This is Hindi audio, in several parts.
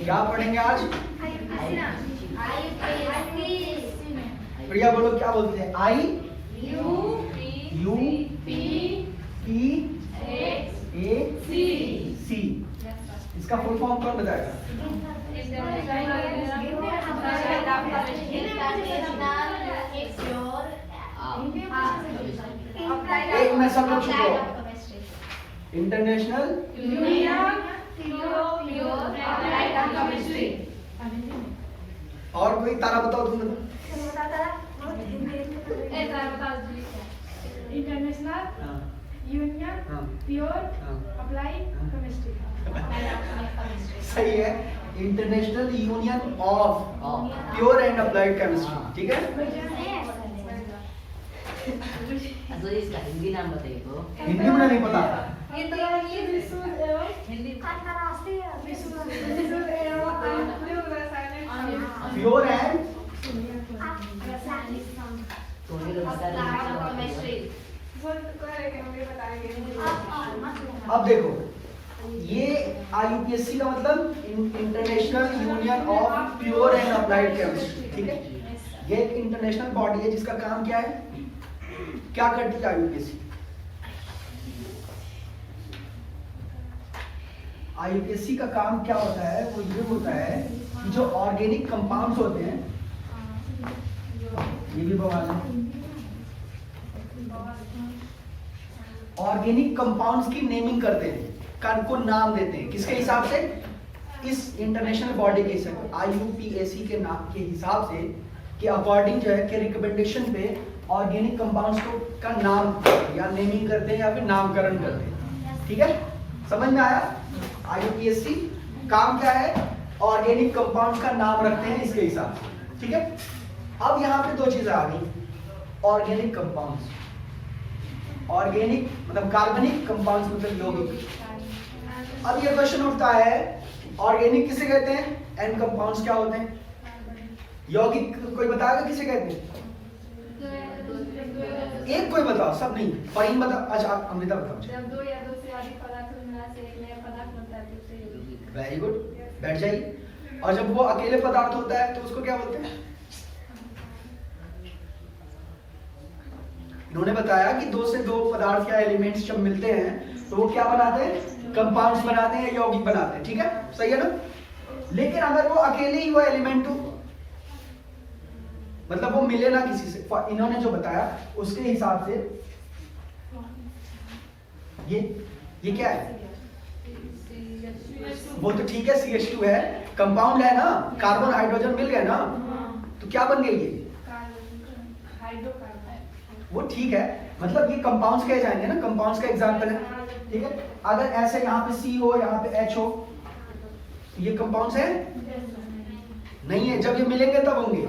क्या पढ़ेंगे आज? प्रिया बोलो क्या बोलते हैं? आई यू पी ए सी। इसका फुल फॉर्म कौन बताएगा? एक में सब लोग छुपो। इंटरनेशनल और कोई तारा बताओ तुम बताओ। International union pure applied chemistry. सही है, international union of pure and applied chemistry. ठीक है, इसका हिंदी नाम बताइए तो। हिंदी में नहीं पता। प्योर एंड अब देखो, ये IUPAC का मतलब international union of pure and applied chemistry. ठीक है, ये एक इंटरनेशनल बॉडी है जिसका काम क्या है, क्या करती है IUPAC? IUPAC का काम क्या होता है, वो ये होता है कि जो ऑर्गेनिक कंपाउंड्स होते हैं, ये भी बवाल है, ऑर्गेनिक कंपाउंड्स की नेमिंग करते हैं, को नाम देते हैं। किसके हिसाब से? इस इंटरनेशनल बॉडी के हिसाब, IUPAC के नाम के हिसाब से, कि अकॉर्डिंग जो है कि रिकमेंडेशन पे ऑर्गेनिक कंपाउंड्स को का नाम या नेमिंग करते हैं या फिर नामकरण करते हैं। ठीक है, समझ में आया? IUPAC काम क्या है? ऑर्गेनिक कंपाउंड्स का नाम रखते हैं इसके हिसाब से। ठीक है, अब यहाँ पे दो चीजें आ गई, ऑर्गेनिक कंपाउंड्स, ऑर्गेनिक मतलब कार्बनिक, कंपाउंड्स मतलब यौगिक। अब ये क्वेश्चन उठता है, ऑर्गेनिक किसे कहते हैं एंड कंपाउंड्स क्या होते हैं? यौगिक कोई बताएगा किसे कहते हैं? एक कोई बताओ, सब नहीं। फरीन बता, अच्छा अमृता बताओ। जब दो या दो से अधिक पदार्थों मिला से एक नया पदार्थ बनता है तो उसे यौगिक। वेरी गुड, बैठ जाइए। और जब वो अकेले पदार्थ होता है तो उसको क्या बोलते हैं? इन्होंने बताया कि दो से दो पदार्थ या एलिमेंट्स जब मिलते हैं तो वो क्या बनाते हैं? कंपाउंड्स बनाते हैं, यौगिक बनाते हैं। ठीक है, सही है ना? लेकिन अगर वो अकेले ही वो एलिमेंट हो, मतलब वो मिले ना किसी से, इन्होंने जो बताया उसके हिसाब से ये क्या है? वो तो ठीक है, CH2 है, कंपाउंड है ना, कार्बन हाइड्रोजन मिल गए ना, तो क्या बन गई ये? वो ठीक है, मतलब ये कंपाउंड्स कहे जाएंगे ना, कंपाउंड्स का एग्जांपल है। ठीक है, अगर ऐसे यहाँ पे C हो, यहाँ पे H हो, तो ये कंपाउंड्स है? नहीं है, जब ये मिलेंगे तब होंगे,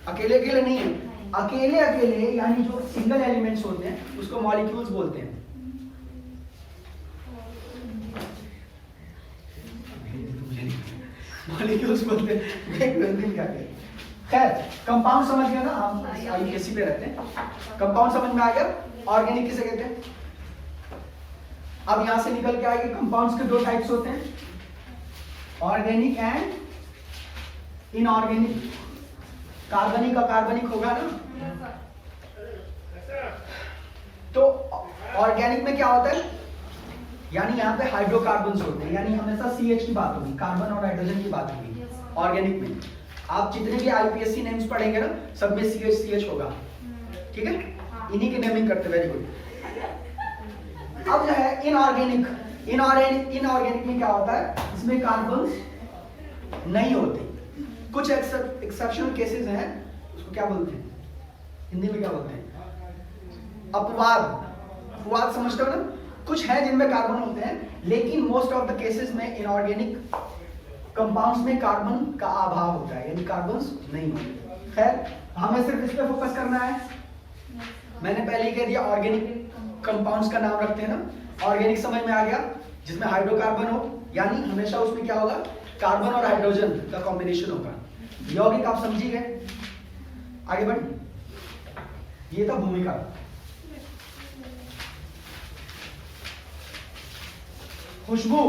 अकेले अकेले नहीं है। अकेले अकेले यानी जो सिंगल एलिमेंट्स होते हैं उसको मॉलिक्यूल्स बोलते हैं। मॉलिक्यूल्स बोलते हैं, क्या कहते हैं? खैर, कंपाउंड समझ गया ना, हम IUPAC पे रहते हैं। कंपाउंड समझ में आ गया। ऑर्गेनिक किसे कहते हैं? अब यहां से निकल के आएंगे, कंपाउंड्स के दो टाइप्स होते हैं, ऑर्गेनिक एंड इनऑर्गेनिक। कार्बनिक का कार्बनिक होगा ना, तो ऑर्गेनिक में क्या होता है, यानी यहाँ पे हाइड्रोकार्बन्स होते हैं, यानी हमेशा CH की बात होगी, कार्बन और हाइड्रोजन की बात होगी। ऑर्गेनिक में आप जितने भी IUPAC नेम्स पढ़ेंगे ना, सब में CH होगा। ठीक है, इन्हीं की नेमिंग करते। Very good. अब जो है इनऑर्गेनिक, इनऑर्गेनिक में क्या होता है, इसमें कार्बन्स नहीं होते। कुछ एक्सेप्शनल केसेस हैं, उसको क्या बोलते हैं हिंदी में, क्या बोलते हैं? अपवाद। अपवाद समझते हो ना? कुछ है जिनमें कार्बन होते हैं, लेकिन मोस्ट ऑफ द केसेस में इनऑर्गेनिक कंपाउंड्स में कार्बन का अभाव होता है, यानी कार्बन्स नहीं होते। खैर, हमें सिर्फ इस पे फोकस करना है। मैंने पहले ही कह दिया, ऑर्गेनिक कंपाउंड्स का नाम रखते हैं ना। ऑर्गेनिक समझ में आ गया, जिसमें हाइड्रोकार्बन हो, यानी हमेशा उसमें क्या होगा, कार्बन और हाइड्रोजन का कॉम्बिनेशन होगा। यौगिक आप समझी गए, आगे बढ़। ये था भूमिका। खुशबू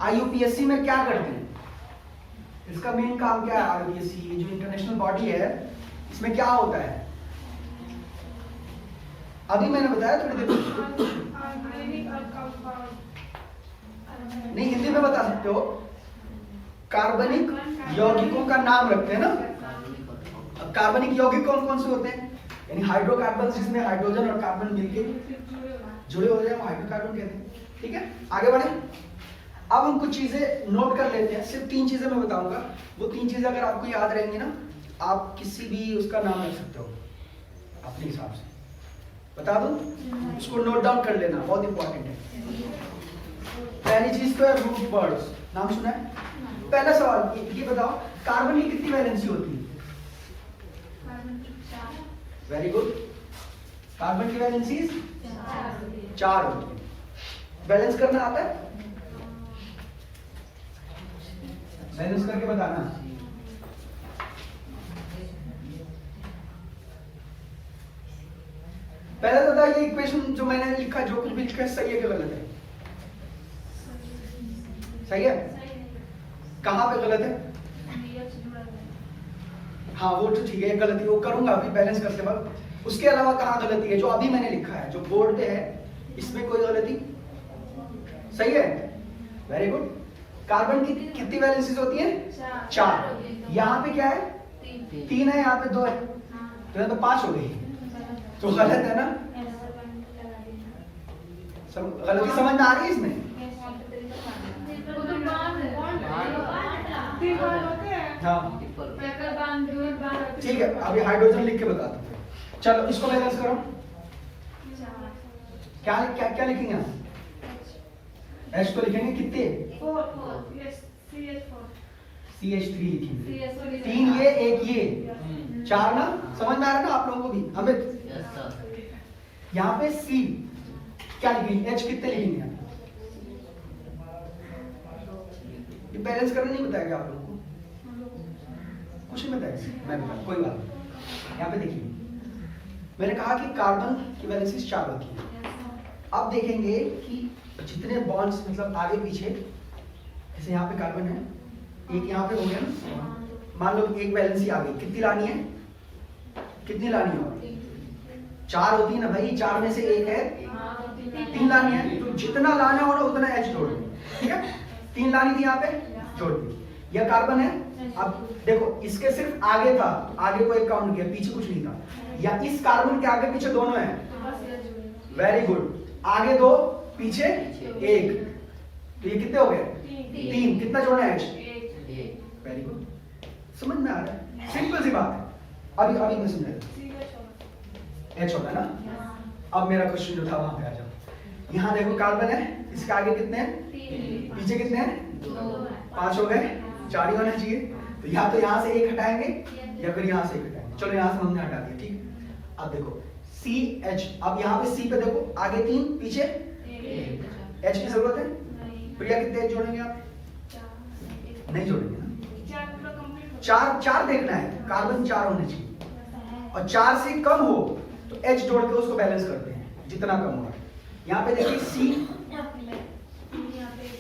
आईयूपीएससी में क्या करते हैं? इसका मेन काम क्या है? आईयूपीएससी जो इंटरनेशनल बॉडी है, इसमें क्या होता है? अभी मैंने बताया थोड़ी देर नहीं, हिंदी में बता सकते हो। कार्बनिक यौगिकों का नाम रखते हैं ना। अब कार्बनिक यौगिक कौन कौन से होते हैं? यानी हाइड्रोकार्बन, जिसमें हाइड्रोजन और कार्बन मिलके जुड़े हो जाए, वो हाइड्रोकार्बन कहते हैं। ठीक है, आगे बढ़े। अब हम कुछ चीजें नोट कर लेते हैं। सिर्फ 3 चीजें मैं बताऊंगा, वो 3 चीजें अगर आपको याद रहेंगी ना, आप किसी भी उसका नाम रख सकते हो अपने हिसाब से। बता दूं? उसको नोट डाउन कर लेना, बहुत इंपॉर्टेंट है। पहली चीज तो है रूट वर्ड्स। नाम सुना है? पहला सवाल ये बताओ, कार्बन की कितनी वैलेंसी होती है? Very good. कार्बन की वैलेंसी 4 होती है। बैलेंस करना आता है? बैलेंस करके बताना। पहले तो बताइए, इक्वेशन जो मैंने लिखा, जो कुछ भी लिखा है, सही है कि गलत है? सही है। कहाँ पे गलत है? हाँ वो तो ठीक है, गलती वो करूंगा अभी बैलेंस करते वक्त। उसके अलावा कहाँ गलती है? जो अभी मैंने लिखा है, जो बोर्ड पे है, इसमें कोई गलती? सही है, वेरी गुड। कार्बन की कितनी वैलेंसीज होती है? 4। यहाँ पे क्या है? 3 है, यहाँ पे 2 है, तो यहाँ तो 5 हो गई। तो गलत है ना? गलती समझ में आ रही है इसमें? हाँ ठीक है, अभी हाइड्रोजन लिख के बताता हूँ। चलो इसको बैलेंस करो। क्या क्या क्या लिखेंगे हम? H तो लिखेंगे कितने? CH3 लिखेंगे। 3 ये 1 ये 4 ना। समझ में आ रहा है ना आप लोगों को भी? हमें यहाँ पे C क्या लिखेंगे? H कितने लिखेंगे? ये बैलेंस करना नहीं बताएगा आप लोगों को? कुछ नहीं बताएगा, मैं बता, कोई बात नहीं। यहाँ पे देखिए, मैंने कहा कि कार्बन की वैलेंसी 4 होती है। अब देखेंगे कि जितने बॉन्ड्स मतलब आगे पीछे, जैसे यहाँ पे कार्बन है, एक यहाँ पे हो गया ना, मान लो एक वैलेंसी आ गई, कितनी लानी है? कितनी लानी हो? 4 होती है ना भाई, 4 में से एक है, 3 लानी है, तो जितना लाना हो ना उतना H जोड़ दो। ठीक है, 3 लानी थी यहाँ पे, जोड़ दी। यह कार्बन है। अब देखो, इसके सिर्फ आगे था, आगे को एक काउंट किया, पीछे कुछ नहीं था। या इस कार्बन के आगे पीछे दोनों हैं। वेरी गुड, आगे 2 पीछे 1, तो ये कितने हो गए? 3। कितना जोड़ना है? H। वेरी गुड, समझ में आ रहा है? सिंपल सी बात है। अभी मैं समझाया। H होगा ना। अब मेरा क्वेश्चन जो था वहां पे आ जाओ। यहाँ देखो कार्बन है, इसके आगे कितने हैं? पीछे कितने हैं? 5 हो गए, 4 ही होना चाहिए। तो या तो यहाँ से 1 हटाएंगे या फिर यहाँ से 1 हटाएंगे। चलो यहाँ से हमने हटा दिया, ठीक। अब देखो CH, अब यहाँ पे C पे देखो, आगे 3 पीछे H की जरूरत है। प्रिया कितने H जोड़ेंगे आप? नहीं जोड़ेंगे ना। 4 देखना है, कार्बन 4 होने चाहिए, और 4 से कम हो तो H जोड़ के उसको बैलेंस करते हैं, जितना कम होगा। यहाँ पे देखिए C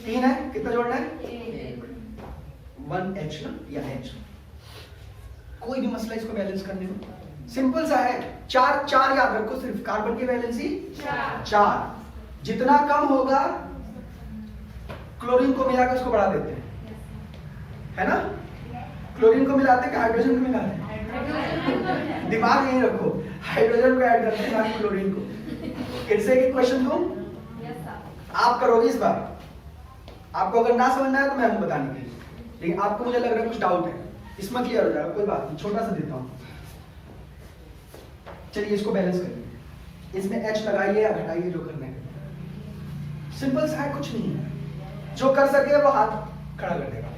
3 है, कितना जोड़ना है? 1H ना, या H। कोई भी मसला इसको बैलेंस करने में, सिंपल सा है। 4 याद रखो, सिर्फ कार्बन की वैलेंसी 4। जितना कम होगा क्लोरीन को मिलाकर उसको बढ़ा देते हैं, है ना? क्लोरीन को मिलाते हैं कि हाइड्रोजन को मिलाते हैं? दिमाग यही रखो, हाइड्रोजन को ऐड करते हैं, ना क्लोरीन को। फिर से एक क्वेश्चन दूं, आप करोगे इस बार? आपको अगर ना समझना है तो मैं आपको बताने के लिए, लेकिन आपको मुझे लग रहा है कुछ डाउट है, इसमें क्लियर हो जाएगा। कोई बात नहीं, छोटा सा देता हूं। चलिए इसको बैलेंस करिए, इसमें H लगाइए या घटाइए, जो करना है। सिंपल सा है, कुछ नहीं है। जो कर सके वो हाथ खड़ा कर देगा।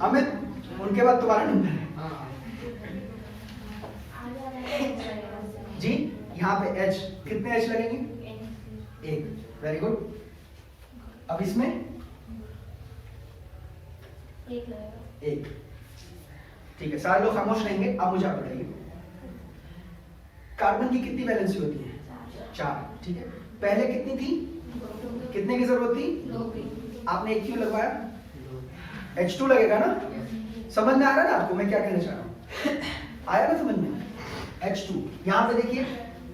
अमित, उनके बाद तुम्हारा नंबर है जी। यहाँ पे H, कितने H लगेंगे? 1। Very good. अब इसमें 1। ठीक है, सारे लोग खामोश रहेंगे। अब मुझे आप बताइए, कार्बन की कितनी वैलेंसी होती है? 4। ठीक है, पहले कितनी थी? कितने की जरूरत थी? आपने एक क्यों लगवाया? H2 लगेगा ना? समझ में आ रहा है ना आपको मैं क्या कहना चाह रहा हूँ? आया ना समझ में? H2 यहाँ पे देखिए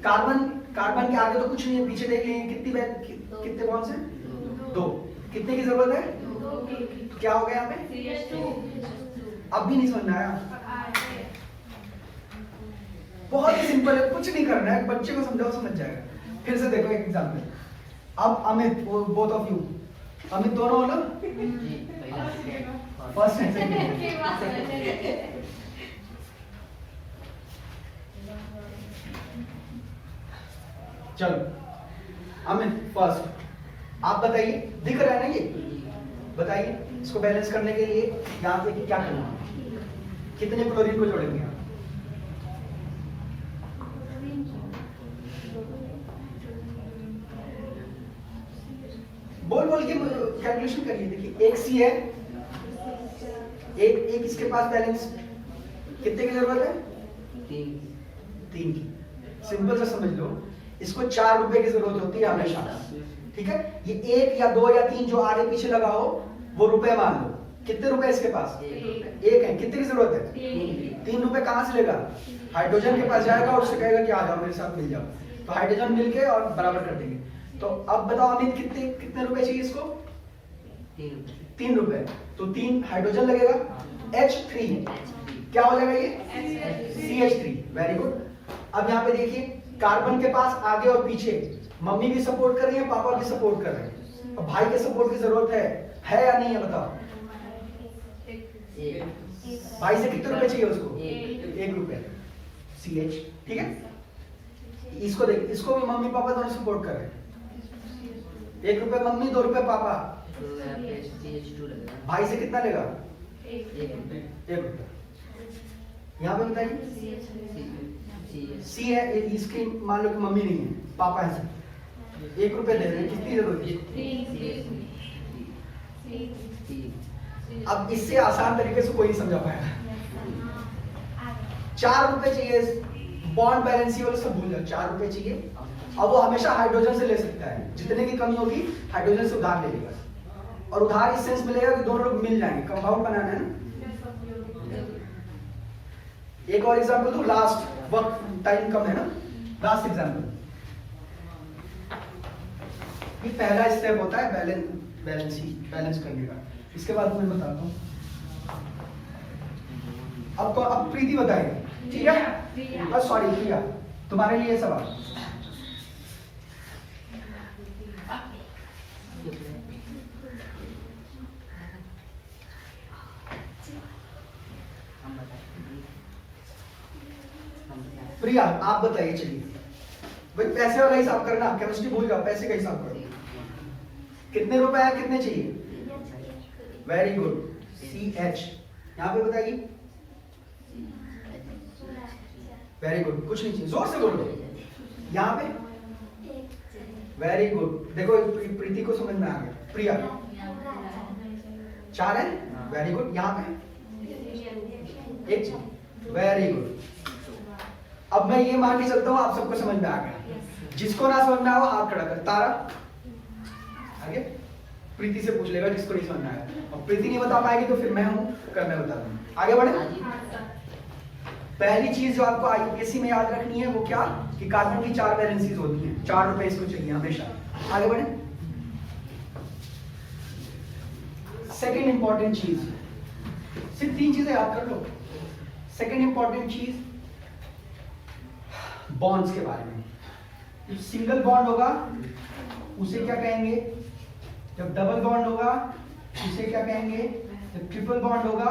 कार्बन के आगे तो कुछ नहीं है, पीछे देख लेंगे कितने बॉन्ड्स हैं? 2। कितने की जरूरत है? तो क्या हो गया यहाँ पे? अब भी नहीं समझ में आया? बहुत ही सिंपल है, कुछ नहीं करना है, बच्चे को समझाओ समझ जाएगा। फिर से देखो एक एग्जांपल। अब Amit, both of you, Amit दोनों हो ना? First and second. चलो अमित फर्स्ट, आप बताइए, दिख रहा है ना ये? बताइए इसको बैलेंस करने के लिए यहाँ पे क्या करना है? कितने क्लोरीन को जोड़ेंगे आप? बोल के कैलकुलेशन करिए। देखिए एक सी है, एक इसके पास बैलेंस कितने की जरूरत है? 3 की। सिंपल सा समझ लो, इसको 4 रुपए की जरूरत होती है हमेशा, ठीक है? ये 1 या 2 या 3 जो आगे पीछे लगा हो वो रुपए मान लो। कितने रुपए इसके पास? 1 है। कितने की जरूरत है? 3 रुपए कहाँ से लेगा? हाइड्रोजन के पास जाएगा और उससे कहेगा कि आ जाओ मेरे साथ मिल जाओ, तो हाइड्रोजन मिलके और बराबर कर देंगे। तो अब बताओ अमित कितने रुपए चाहिए इसको? 3 रुपए। तो 3 हाइड्रोजन लगेगा, H3 क्या हो जाएगा ये? CH3। Very good. अब यहाँ पे देखिए कार्बन के पास आगे और पीछे मम्मी भी सपोर्ट कर रही है, पापा भी सपोर्ट कर रहे हैं। अब भाई के सपोर्ट की जरूरत है या नहीं है बताओ? भाई से कितने रुपए चाहिए उसको? 1 रुपए। CH, ठीक है? इसको देख, इसको भी मम्मी पापा दोनों सपोर्ट कर रहे हैं। 1 रुपए मम्मी, 2 रुपए पापा। भाई से कितना लेगा? 1 रुपए। यहाँ पे बताइए सी है, इसकी मान लो कि मम्मी नहीं है, पापा है, 1 रुपए दे रहे हैं, कितनी जरूरत है? अब इससे आसान तरीके से कोई नहीं समझा पाएगा। 4 रुपए चाहिए, बॉन्ड बैलेंस वाले सब भूल जाओ, 4 रुपए चाहिए। अब वो हमेशा हाइड्रोजन से ले सकता है, जितने की कमी होगी हाइड्रोजन से उधार ले लेगा, और उधार इस सेंस मिलेगा कि दोनों लोग मिल जाएंगे, कंपाउंड बनाना है ना। एक और एग्जांपल दो, लास्ट, वक्त टाइम कम है ना, लास्ट एग्जांपल। ये पहला स्टेप होता है बैलेंस करने का, इसके बाद मैं बताता हूँ। अब प्रीति बताएगी, ठीक है? सॉरी प्रिया, तुम्हारे लिए सवाल। प्रिया आप बताइए, चलिए भाई पैसे वाला हिसाब करना, केमिस्ट्री भूल जाओ, पैसे का हिसाब करो। कितने रुपए है, कितने चाहिए? Very good. CH यहाँ पे बताइए। वेरी गुड, कुछ नहीं चाहिए, जोर से बोलो। यहाँ पे वेरी गुड। देखो प्रीति को समझ में आ गया। प्रिया 4 है, वेरी गुड। यहाँ पे 1, वेरी गुड। अब मैं ये मान के चलता हूँ आप सबको समझ में आ गया। जिसको ना समझ में आया हाथ खड़ा कर। तारा आगे प्रीति से पूछ लेगा जिसको नहीं समझ में आया, और प्रीति नहीं बता पाएगी तो फिर मैं हूं, कर मैं बता दूंगा। आगे बढ़े। पहली चीज जो आपको आईपीएससी में याद रखनी है वो क्या, कि कार्बन की 4 वैलेंसीज होती हैं, 4 रुपए इसको चाहिए हमेशा। आगे बढ़े। सेकेंड इंपॉर्टेंट चीज, सिर्फ 3 चीजें याद कर लो। सेकेंड इंपॉर्टेंट चीज बॉन्ड्स के बारे में। जब सिंगल बॉन्ड होगा उसे क्या कहेंगे, जब डबल बॉन्ड होगा उसे क्या कहेंगे, जब ट्रिपल बॉन्ड होगा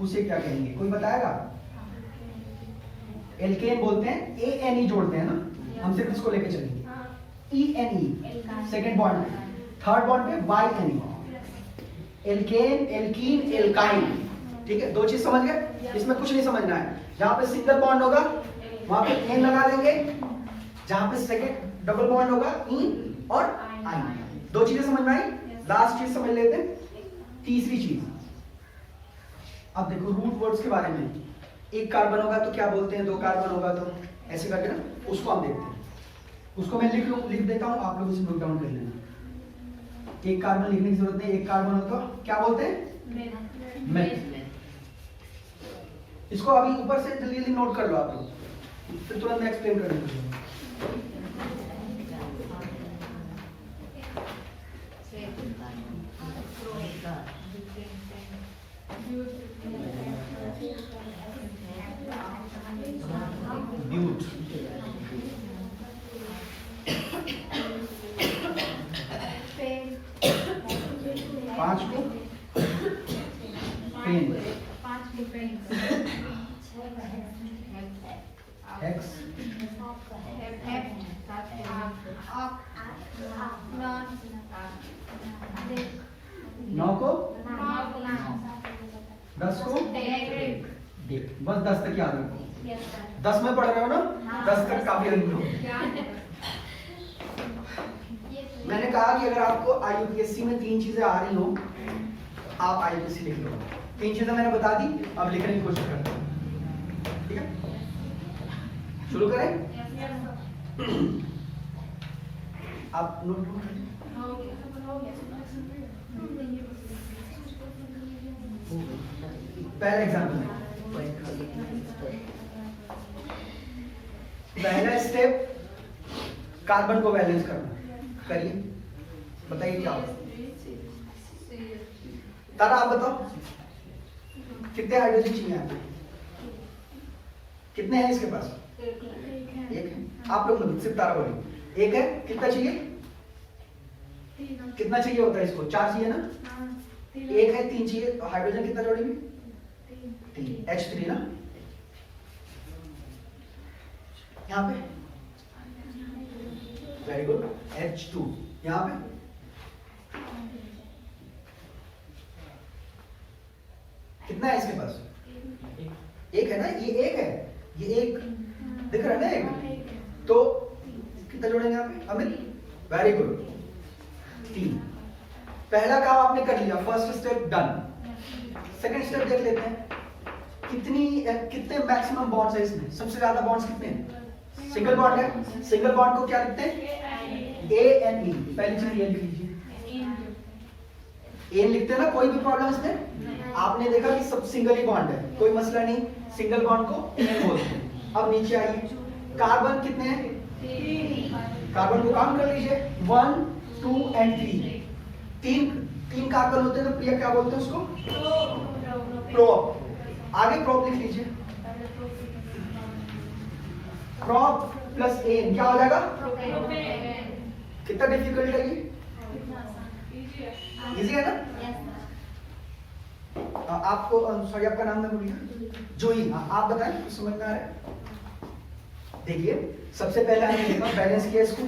उसे क्या कहेंगे, कोई बताएगा? एल्केन बोलते हैं, ANE जोड़ते हैं ना, हम सिर्फ इसको लेके चलेंगे। ENE सेकेंड बॉन्ड पे, थर्ड बॉन्ड पे YNE, एल्केन, एल्कीन, एल्काइन। ठीक है, 2 चीज समझ गए, इसमें कुछ नहीं समझना है। जहां पे सिंगल बॉन्ड होगा वहां पे एन लगा देंगे, जहां पे सेकेंड डबल बॉन्ड होगा इन और आई। 2 चीजें समझ में आई। लास्ट चीज समझ लेते हैं, तीसरी चीज। अब देखो रूट वर्ड्स के बारे में, 1 कार्बन होगा तो क्या बोलते हैं, 2 कार्बन होगा तो ऐसे करके ना, उसको हम देखते हैं। उसको मैं लिख देता हूं, आप लोग इसे नोट डाउन कर लेना। एक कार्बन लिखने की जरूरत नहीं, एक कार्बन हो तो क्या बोलते हैं? मेथ। इसको अभी ऊपर से जल्दी जल्दी नोट कर लो आप लोग, फिर तुरंत मैं एक्सप्लेन कर दूंगा। ब्यूट, पांच को पेन, हेक्स, नौ को, 10 को डेक। बस 10 तक याद रखो। 10 में पढ़ रहे हो ना, 10 तक काफी अंक हो। मैंने कहा कि अगर आपको IUPAC में 3 चीजें आ रही हो, आप IUPAC लिख लो। 3 चीजें मैंने बता दी, अब लिखने की कोशिश करते हैं, ठीक है? शुरू करें? आप नोट करें। पहला एग्जाम्पल, पहला स्टेप कार्बन को बैलेंस करना। करिए, बताइए क्या होगा। तारा आप बताओ, कितने हाइड्रोजन चाहिए आपको? कितने हैं इसके पास? एक है। आप लोग मतलब सिर्फ तारा बोलिए। एक है, कितना चाहिए? कितना चाहिए होता है इसको? 4 चाहिए ना? एक है, 3 चाहिए, तो हाइड्रोजन कितना जोड़ेंगे? 3, H3 ना। यहाँ पे वेरी गुड, H2 यहाँ पे, कितना है इसके पास? एक है ना, ये एक है, ये एक दिख रहा है ना एक, तो कितना जोड़ेंगे यहाँ पे? Amit, very good, 3। पहला काम आपने कर लिया, first step done. Second step देख लेते हैं, कितने मैक्सिमम बॉन्ड्स है इसमें? सबसे ज्यादा बॉन्ड्स कितने हैं? सिंगल बॉन्ड है। सिंगल बॉन्ड को क्या लिखते हैं? ANE। पहली चीज ये लिख लीजिए, एन लिखते हैं ना। कोई भी प्रॉब्लम इसमें? आपने देखा कि सब सिंगल ही बॉन्ड है, कोई मसला नहीं, सिंगल बॉन्ड को एन बोलते हैं। अब नीचे आइए, कार्बन कितने हैं? कार्बन को काउंट कर लीजिए, 1, 2 and 3। तीन कार्बन होते हैं तो प्रिया क्या बोलते हैं उसको? प्रोप। आगे प्रोप लिख लीजिए, प्रोप प्लस एन क्या हो जाएगा? कितना डिफिकल्ट है ये? इजी है ना? आपको सॉरी आपका नाम मैं भूल गया। जोई, आप बताएं, कुछ समझ में आ रहा है? देखिए, सबसे पहले हमने देखा बैलेंस किया इसको,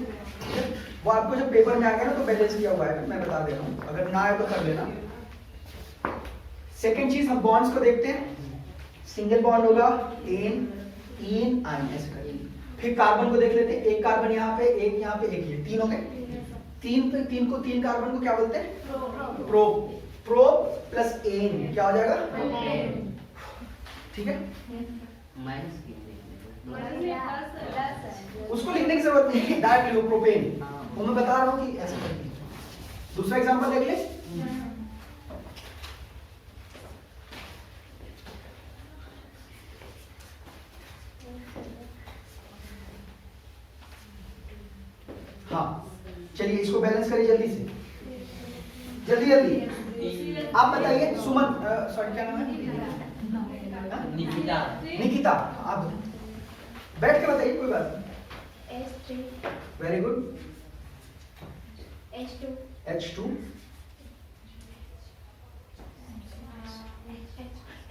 वो आपको जब पेपर में आ गया ना तो बैलेंस किया हुआ है, मैं बता दे रहा हूँ, अगर ना आए तो कर लेना। सेकंड चीज, हम बॉन्ड्स को देखते हैं। सिंगल बॉन्ड होगा एन, इन, आइन, ऐसे करेंगे। फिर कार्बन को देख लेते हैं, एक कार्बन यहाँ पे, एक यहाँ पे, एक ये, 3 हो गए। 3 कार्बन को क्या बोलते हैं? प्रोप। प्रोप प्लस एन क्या हो जाएगा? ठीक है, उसको लिखने की जरूरत नहीं है, डायरेक्ट लो प्रोपेन। वो मैं बता रहा हूँ कि ऐसे करके। दूसरा एग्जांपल देख ले, हाँ चलिए इसको बैलेंस करिए जल्दी से, जल्दी जल्दी। आप बताइए, सुमन, सॉरी क्या नाम है? निकिता, आप बैठ के बताइए, कोई बात नहीं। H3, very good, H2, H2,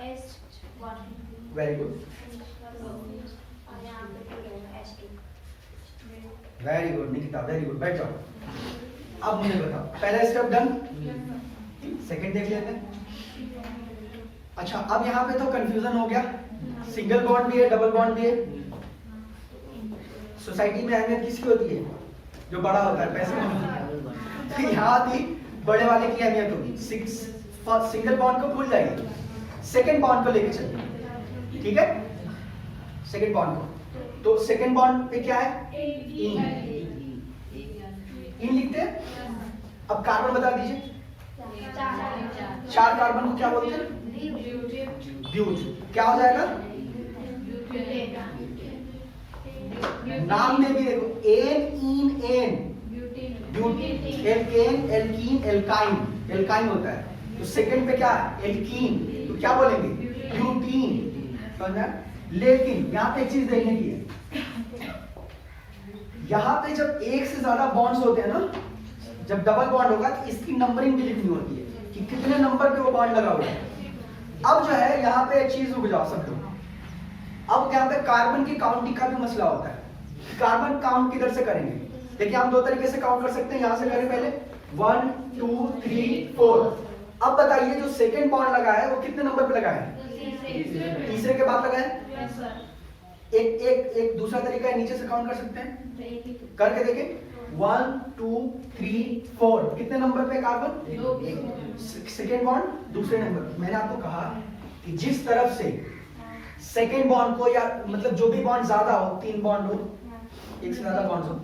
H1, very good, और यहाँ पे H2। Very good Nikita, very good. बैठ जाओ। अब मुझे बताओ, पहला स्टेप डन, सेकंड देख लेते हैं। अच्छा, अब यहाँ पे तो कंफ्यूजन हो गया, सिंगल बॉन्ड भी है, डबल बॉन्ड भी है। सोसाइटी में अहमियत किसकी होती है? जो बड़ा होता है, पैसे में। तो यहाँ थी बड़े वाले की अहमियत होगी। सिंगल बॉन्ड को भूल जाइए, सेकंड बॉन्ड को लेके चलिए, ठीक है? सेकंड बॉन्ड को, तो सेकंड बॉन्ड पे क्या है? इन लिखते हैं। अब कार्बन बता दीजिए, 4 कार्बन को क्या बोलते हैं? ब्यूट। क्या हो जाएगा? नाम में भी देखो, एन इन एन, but, alkane, alkene, alkyne, alkyne होता है। तो सेकंड पे क्या है? एल्कीन, तो क्या बोलेंगे? ब्यूटीन। समझा? लेकिन यहाँ पे एक चीज देखने की है, यहाँ पे जब एक से ज्यादा बॉन्ड्स होते हैं ना, जब डबल बॉन्ड होगा तो इसकी नंबरिंग भी लिखनी होती है कि कितने नंबर पे वो बॉन्ड लगा हुआ है। अब जो है यहाँ पे एक चीज रुक जाओ सब लोग, अब यहाँ पे कार्बन की काउंटिंग का भी मसला होता है। कार्बन काउंट किधर से करेंगे? देखिए हम 2 तरीके से काउंट कर सकते हैं। यहाँ से करें पहले 1 2 3 4। अब बताइए जो सेकंड बॉन्ड लगा है वो कितने नंबर पे लगा है? तीसरे के बाद लगा है। एक दूसरा तरीका है, नीचे से काउंट कर सकते हैं, करके देखें। 1 2 3 4, कितने नंबर पे कार्बन? सेकेंड बॉन्ड दूसरे नंबर। मैंने आपको कहा कि जिस तरफ से सेकेंड बॉन्ड को, या मतलब जो भी बॉन्ड ज्यादा हो, 3 बॉन्ड हो, एक से ज्यादा बॉन्ड हो,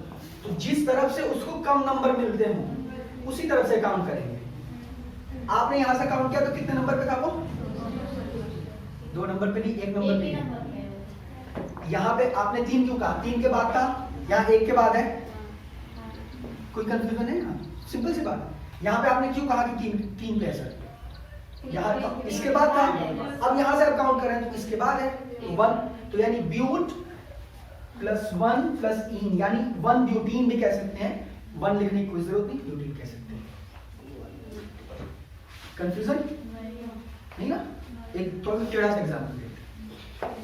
तो जिस तरफ से उसको कम नंबर मिलते हो उसी तरफ से काउंट करेंगे। आपने यहां से काउंट किया तो कितने नंबर पे था वो? 2 नंबर पे नहीं, 1 नंबर पे। यहाँ पे आपने 3 क्यों कहा? 3 के बाद था, यहाँ 1 के बाद है। कोई कंफ्यूजन है? सिंपल सी बात। यहाँ पे आपने क्यों कहा कि 3 पे है सर? यहाँ इसके बाद था, अब यहाँ से आप काउंट करें तो इसके बाद है 1, तो यानी ब्यूट प्लस 1 प्लस इन, यानी 1 ब्यूटीन भी कह सकते हैं। 1 लिखने की कोई जरूरत नहीं, ब्यूटीन कह सकते हैं। कंफ्यूजन नहीं ना? एक थोड़ा टेढ़ा सा एग्जाम्पल देखते हैं।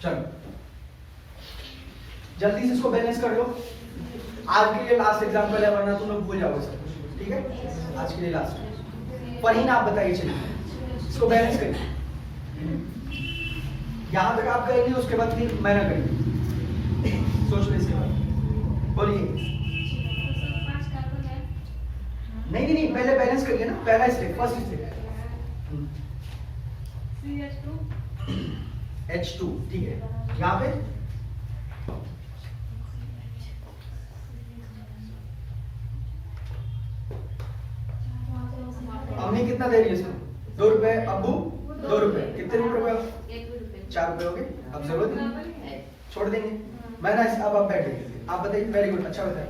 चलो जल्दी से इसको बैलेंस कर लो। आज के लिए लास्ट एग्जांपल है, वरना तुम लोग भूल जाओगे सब कुछ। ठीक है, आज के लिए लास्ट। पर ही ना आप बताइए, चलिए इसको बैलेंस करिए। यहां तक आप करेंगे, उसके बाद फिर मैं ना करेंगे। सोच लो इसके बाद, बोलिए। नहीं, पहले बैलेंस करिए ना, पहला स्टेप, फर्स्ट स्टेप। H2, ठीक है। यहाँ पे अम्मी कितना दे रही है इसको? 2 रुपए। अब्बू 2 रुपए। कितने रुपए? 4 रुपए हो गए। अब जरूरत नहीं, छोड़ देंगे। मैं ना अब आप बैठे, आप बताइए। वेरी गुड, अच्छा बताइए।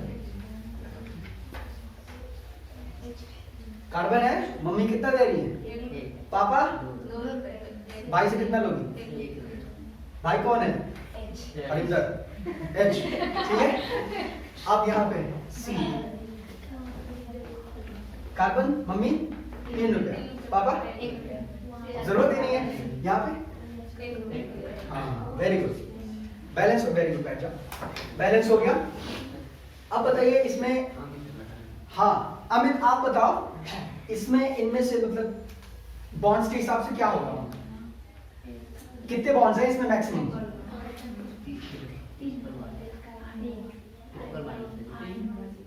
कार्बन है, मम्मी कितना दे रही है? पापा? भाई से कितना लोगी? भाई कौन है? हरिंदर। H, ठीक है। अब यहाँ पे C, कार्बन मम्मी 3 रुपए, पापा जरूरत ही नहीं है यहाँ पे। हाँ, वेरी गुड, बैलेंस हो। वेरी गुड, बैठ जाओ। बैलेंस हो गया। अब बताइए इसमें, हाँ अमित आप बताओ, इसमें इनमें से मतलब बॉन्ड्स के हिसाब से क्या होगा? कितने बॉन्ड्स हैं इसमें मैक्सिमम?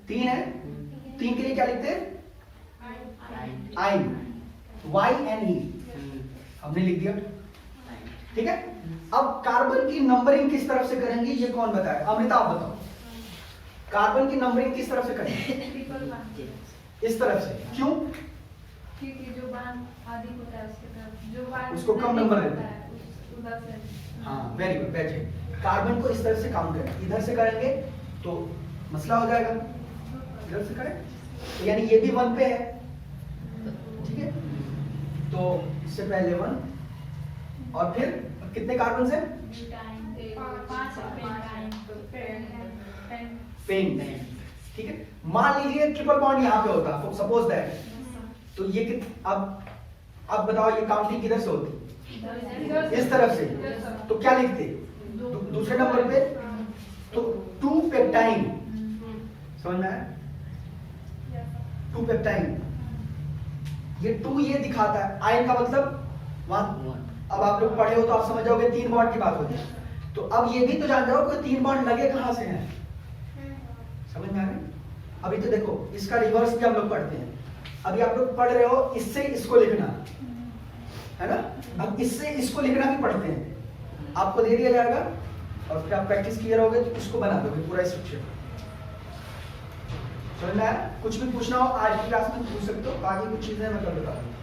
3 है। 3 के लिए क्या लिखते हैं? आइन, YNE हमने लिख दिया। ठीक है। अब कार्बन की नंबरिंग किस तरफ से करेंगे ये कौन बताए? अमृता आप बताओ, कार्बन की नंबरिंग किस तरफ से करेंगे? इस तरफ से। क्यों? क्योंकि जो बांध अधिक होता है उसके तरफ, जो बांध उसको कम नंबर देते हैं। उधर से। हाँ, वेरी गुड, बैठिए। कार्बन को इस तरफ से काउंट करें, इधर से करेंगे तो मसला हो जाएगा। इधर से करें तो यानी ये भी 1 पे है, ठीक है। तो इससे पहले 1 और फिर कितने कार्बन से? पेन, ठीक है। मान लीजिए ट्रिपल बॉन्ड यहाँ पे होता, सपोज दैट, तो ये अब बताओ ये काउंटिंग किधर से होती? इस तरफ से। तो क्या लिखते दूसरे नंबर पे? तो 2 पेप्टाइन, समझ में आया? 2 पेप्टाइन, ये 2 ये दिखाता है। आयन का मतलब 1। अब आप लोग पढ़े हो तो आप समझ जाओगे 3 बॉन्ड की बात होती है। तो अब ये भी तो जान जाओ कि 3 बॉन्ड लगे कहां से हैं, समझ में आ रहा है? अभी तो देखो इसका रिवर्स भी हम लोग पढ़ते हैं। अभी आप लोग पढ़ रहे हो इससे इसको लिखना, है ना? अब इससे इसको लिखना भी पढ़ते हैं, आपको दे दिया जाएगा और फिर आप प्रैक्टिस किए रहोगे तो इसको बना दोगे पूरा स्ट्रक्चर। समझ में आया? कुछ भी पूछना हो आज की क्लास में पूछ सकते हो, बाकी कुछ चीजें मैं कल बता दूंगा।